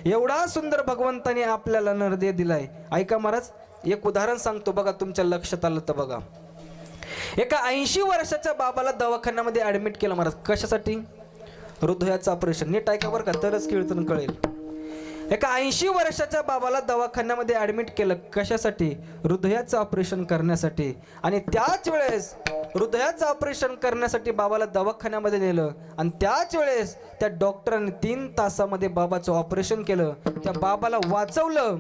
एवढा सुंदर भगवंताने आपल्याला नरदेह दिलाय. ऐका महाराज, एक उदाहरण सांगतो बघा, तुमच्या लक्षात आलं तर बघा. एका 80 वर्षाच्या बाबाला दवाखान्यामध्ये ऍडमिट केलं महाराज. कशासाठी? हृदयाचं ऑपरेशन. नीट ऐका बरं का, तरच कीर्तन कळेल. एका 80 वर्षाच्या बाबाला दवाखान्यामध्ये ऍडमिट केलं. कशासाठी? हृदयाचं ऑपरेशन करण्यासाठी. आणि त्याच वेळेस हृदयाचं ऑपरेशन करण्यासाठी बाबाला दवाखान्यामध्ये नेलं आणि त्याच वेळेस त्या डॉक्टरांनी 3 तासामध्ये बाबाचं ऑपरेशन केलं. त्या बाबाला वाचवलं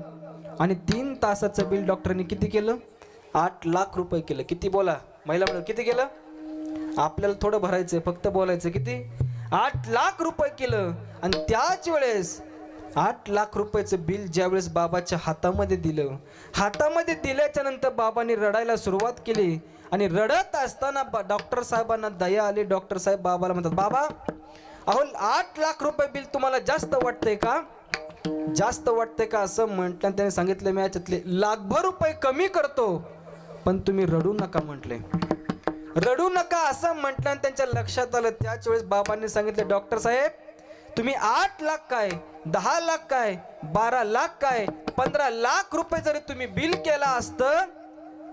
आणि 3 तासाचं बिल डॉक्टरांनी किती केलं? 8 लाख रुपये केलं. किती बोला महिला मंडळ, किती केलं? आपल्याला थोडं भरायचंय, फक्त बोलायचं. किती? 8 लाख रुपये केलं. आणि त्याच वेळेस 8 लाख रुपयाचं बिल ज्यावेळेस बाबाच्या हातामध्ये दिलं, हातामध्ये दिल्याच्या नंतर बाबांनी रडायला सुरुवात केली. आणि रडत असताना डॉक्टर साहेबांना दया आली. डॉक्टर साहेब बाबाला म्हणतात, बाबा अहो 8 लाख रुपये बिल तुम्हाला जास्त वाटतंय का? जास्त वाटतंय का असं म्हटलं. त्याने सांगितलं, मी याच्यातले लाखभर रुपये कमी करतो, पण तुम्ही रडू नका म्हटले. रडू नका असं म्हटलं. त्यांच्या लक्षात आलं. त्याच वेळेस बाबांनी सांगितले, डॉक्टर साहेब तुम्ही 8 लाख काय, 10 लाख काय, 12 लाख काय, 15 लाख रुपये जरी तुम्ही बिल केला असतं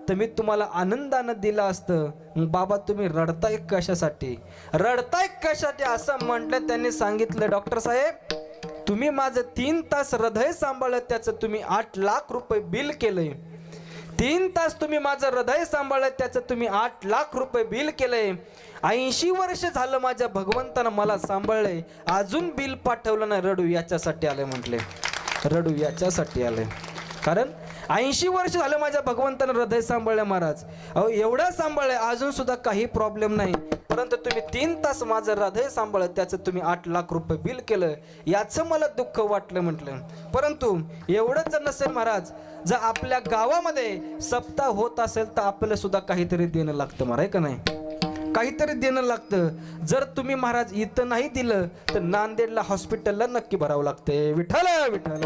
तर मी तुम्हाला आनंदानं दिलं असतं. मग बाबा तुम्ही रडताय कशासाठी? रडताय कशासाठी असं म्हटलं. त्यांनी सांगितलं, डॉक्टर साहेब तुम्ही माझं 3 तास हृदय सांभाळलं, त्याचं तुम्ही 8 लाख रुपये बिल केलंय. 3 तास तुम्ही माझं हृदय सांभाळलं, त्याचं तुम्ही 8 लाख रुपये बिल केलंय. 80 वर्ष झालं माझ्या भगवंतानं मला सांभाळलंय, अजून बिल पाठवलं नाही. रडू याच्यासाठी आलंय म्हटले. रडू याच्यासाठी आलंय कारण 80 वर्ष झालं माझ्या भगवंतानं हृदय सांभाळलं महाराज. अहो एवढं सांभाळलंय, अजून सुद्धा काही प्रॉब्लेम नाही, परंतु तुम्ही 3 तास माझं हृदय सांभाळलं, त्याचं तुम्ही 8 लाख रुपये बिल केलं, याचं मला दुःख वाटलं म्हटलं. परंतु एवढंच जर नसेल महाराज, जर आपल्या गावामध्ये सप्ताह होत असेल तर आपल्याला सुद्धा काहीतरी देणं लागतं महाराज, का नाही? काहीतरी देणं लागतं. जर तुम्ही महाराज इथं नाही दिलं तर नांदेडला हॉस्पिटलला नक्की भरावं लागते. विठ्ठल विठ्ठल.